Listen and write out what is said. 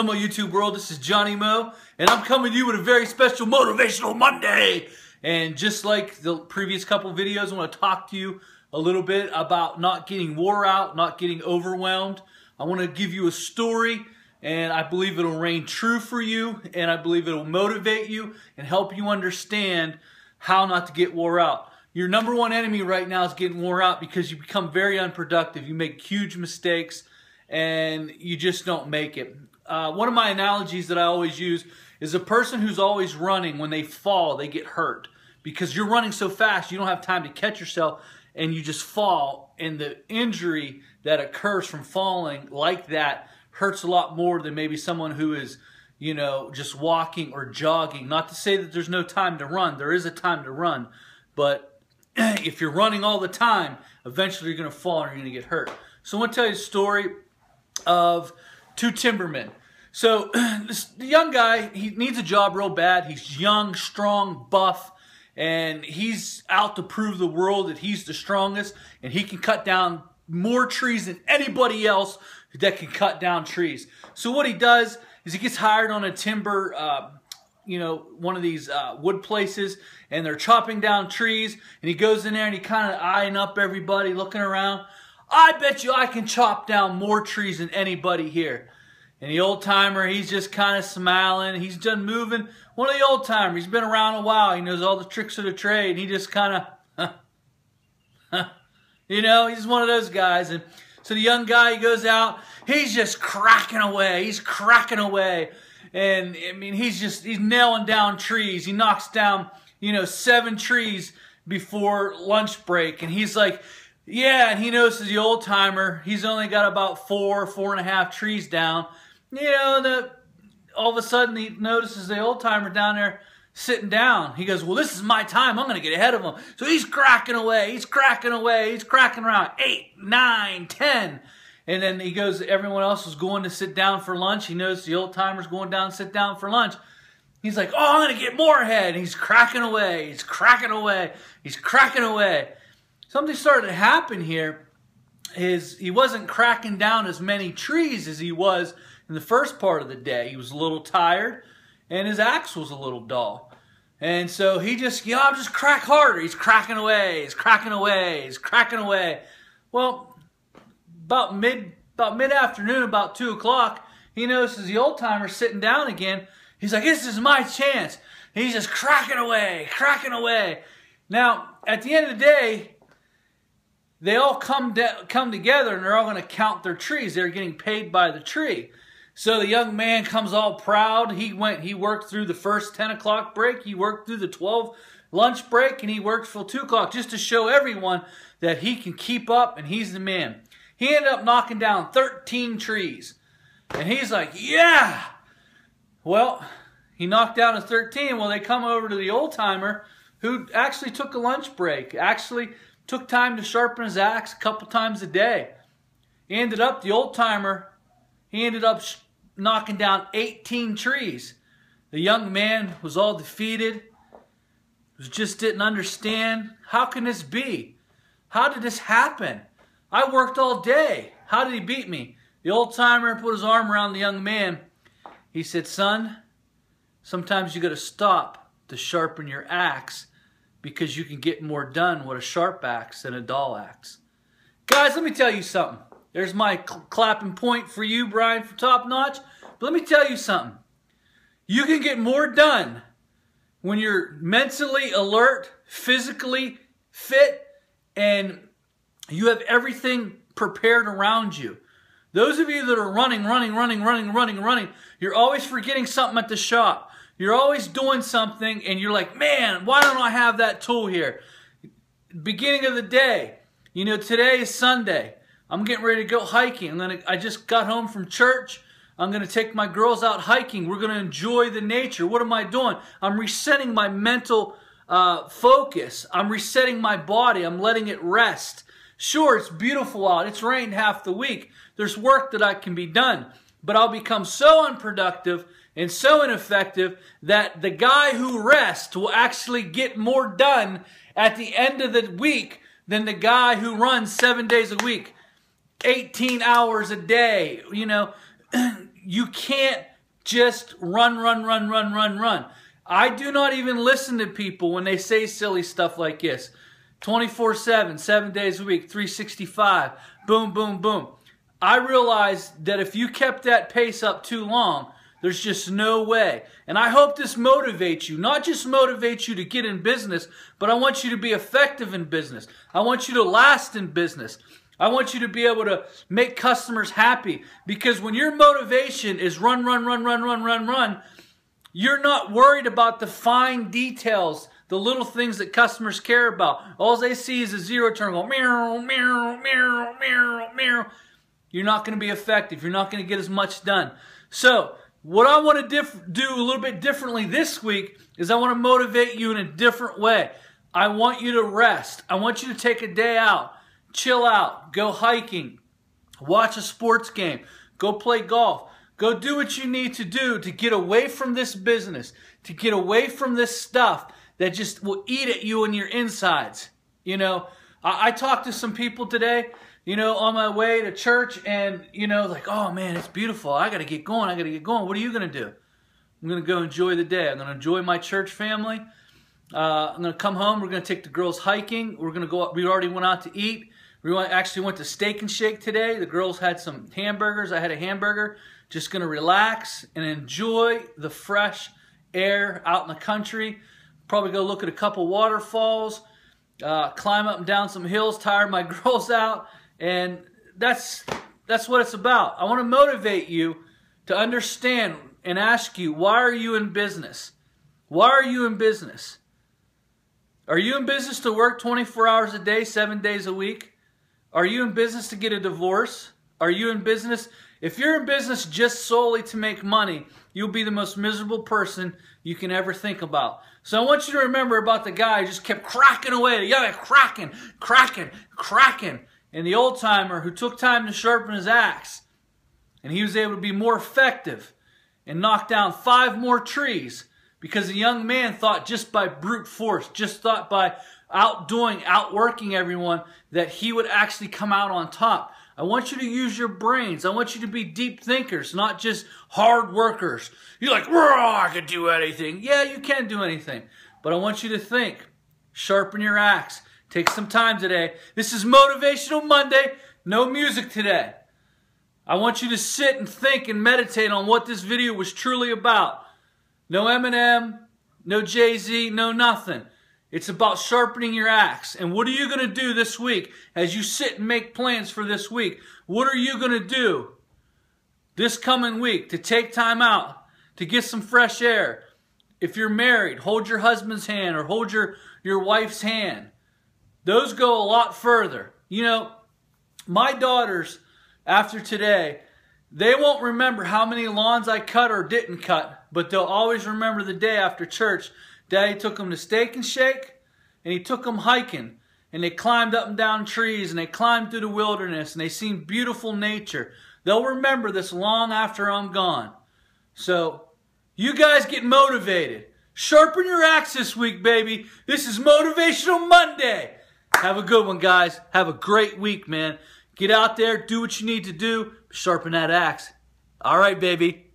Hello YouTube world, this is Johnny Mo, and I'm coming to you with a very special Motivational Monday. And just like the previous couple videos, I want to talk to you a little bit about not getting wore out, not getting overwhelmed. I want to give you a story, and I believe it'll reign true for you, and I believe it'll motivate you and help you understand how not to get wore out. Your number one enemy right now is getting wore out because you become very unproductive. You make huge mistakes, and you just don't make it. One of my analogies that I always use is a person who's always running. When they fall, they get hurt because you're running so fast you don't have time to catch yourself and you just fall, and the injury that occurs from falling like that hurts a lot more than maybe someone who is, you know, just walking or jogging. Not to say that there's no time to run. There is a time to run, but if you're running all the time, eventually you're going to fall and you're going to get hurt. So I want to tell you a story of two timbermen. So the young guy, he needs a job real bad. He's young, strong, buff, and he's out to prove the world that he's the strongest, and he can cut down more trees than anybody else that can cut down trees. So what he does is he gets hired on a timber, one of these wood places, and they're chopping down trees, and he goes in there and he kind of eyeing up everybody, looking around. I bet you I can chop down more trees than anybody here. And the old timer, he's just kind of smiling. He's done moving. One of the old timers, he's been around a while. He knows all the tricks of the trade. And he just kind of, he's one of those guys. And so the young guy, he goes out. He's just cracking away. He's cracking away. And I mean, he's nailing down trees. He knocks down, 7 trees before lunch break. And he's like, yeah, and he notices the old timer, he's only got about 4.5 trees down. All of a sudden he notices the old timer down there sitting down. He goes, well, this is my time. I'm going to get ahead of him. So he's cracking away. He's cracking away. He's cracking around 8, 9, 10. And then he goes, everyone else is going to sit down for lunch. He notices the old timer's going down to sit down for lunch. He's like, oh, I'm going to get more ahead. And he's cracking away. He's cracking away. He's cracking away. Something started to happen here. He wasn't cracking down as many trees as he was in the first part of the day. He was a little tired, and his axe was a little dull. And so he just, I'll just crack harder. He's cracking away. He's cracking away. He's cracking away. Well, about mid-afternoon, about 2 o'clock, he notices the old timer sitting down again. He's like, this is my chance. And he's just cracking away, cracking away. Now, at the end of the day, they all come together and they're all going to count their trees. They're getting paid by the tree. So the young man comes all proud. He worked through the first 10 o'clock break. He worked through the 12 lunch break, and he worked till 2 o'clock just to show everyone that he can keep up and he's the man. He ended up knocking down 13 trees. And he's like, yeah. Well, he knocked down his 13. Well, they come over to the old timer who actually took a lunch break, actually took time to sharpen his axe a couple times a day. The old timer, he ended up knocking down 18 trees. The young man was all defeated, just didn't understand. How can this be? How did this happen? I worked all day. How did he beat me? The old timer put his arm around the young man. He said, son, sometimes you got to stop to sharpen your axe, because you can get more done with a sharp axe than a dull axe. Guys, let me tell you something. There's my clapping point for you, Brian, for Top Notch. But let me tell you something. You can get more done when you're mentally alert, physically fit, and you have everything prepared around you. Those of you that are running, you're always forgetting something at the shop. You're always doing something, and you're like, man, why don't I have that tool here? Beginning of the day, today is Sunday. I'm getting ready to go hiking. I just got home from church. I'm going to take my girls out hiking. We're going to enjoy the nature. What am I doing? I'm resetting my mental focus. I'm resetting my body. I'm letting it rest. Sure, it's beautiful out. It's rained half the week. There's work that can be done. But I'll become so unproductive and so ineffective that the guy who rests will actually get more done at the end of the week than the guy who runs 7 days a week, 18 hours a day. You can't Just run, run, run, run, run, run. I do not even listen to people when they say silly stuff like this. 24/7, 7 days a week, 365, boom, boom, boom. I realized that if you kept that pace up too long, there's just no way. And I hope this motivates you. Not just motivates you to get in business, but I want you to be effective in business. I want you to last in business. I want you to be able to make customers happy. Because when your motivation is run, run, run, run, run, run, run, you're not worried about the fine details, the little things that customers care about. All they see is a zero turn going, meow, meow, meow, meow, meow. You're not going to be effective. You're not going to get as much done. So, what I want to do a little bit differently this week is I want to motivate you in a different way. I want you to rest. I want you to take a day out, chill out, go hiking, watch a sports game, go play golf. Go do what you need to do to get away from this business, to get away from this stuff that just will eat at you in your insides. You know, I talked to some people today, you know, on my way to church, and, you know, like, oh man, it's beautiful. I got to get going. I got to get going. What are you going to do? I'm going to go enjoy the day. I'm going to enjoy my church family. I'm going to come home. We're going to take the girls hiking. We're going to go. We already went out to eat. We actually went to Steak and Shake today. The girls had some hamburgers. I had a hamburger. Just going to relax and enjoy the fresh air out in the country. Probably go look at a couple waterfalls, climb up and down some hills, tire my girls out. And that's what it's about. I want to motivate you to understand and ask you, why are you in business? Why are you in business? Are you in business to work 24 hours a day, 7 days a week? Are you in business to get a divorce? Are you in business? If you're in business just solely to make money, you'll be the most miserable person you can ever think about. So I want you to remember about the guy who just kept cracking away. Yeah, cracking, cracking, cracking. And the old timer who took time to sharpen his axe. And he was able to be more effective and knock down 5 more trees, because the young man thought just by brute force, just thought by outworking everyone, that he would actually come out on top. I want you to use your brains. I want you to be deep thinkers, not just hard workers. You're like, I can do anything. Yeah, you can do anything. But I want you to think. Sharpen your axe. Take some time today. This is Motivational Monday. No music today. I want you to sit and think and meditate on what this video was truly about. No Eminem, no Jay-Z, no nothing. It's about sharpening your axe. And what are you going to do this week as you sit and make plans for this week? What are you going to do this coming week to take time out, to get some fresh air? If you're married, hold your husband's hand or hold your wife's hand. Those go a lot further. You know, my daughters, after today, they won't remember how many lawns I cut or didn't cut, but they'll always remember the day after church. Daddy took them to Steak and Shake, and he took them hiking, and they climbed up and down trees, and they climbed through the wilderness, and they seen beautiful nature. They'll remember this long after I'm gone. So, you guys get motivated. Sharpen your axe this week, baby. This is Motivational Monday. Have a good one, guys. Have a great week, man. Get out there, do what you need to do, sharpen that axe. All right, baby.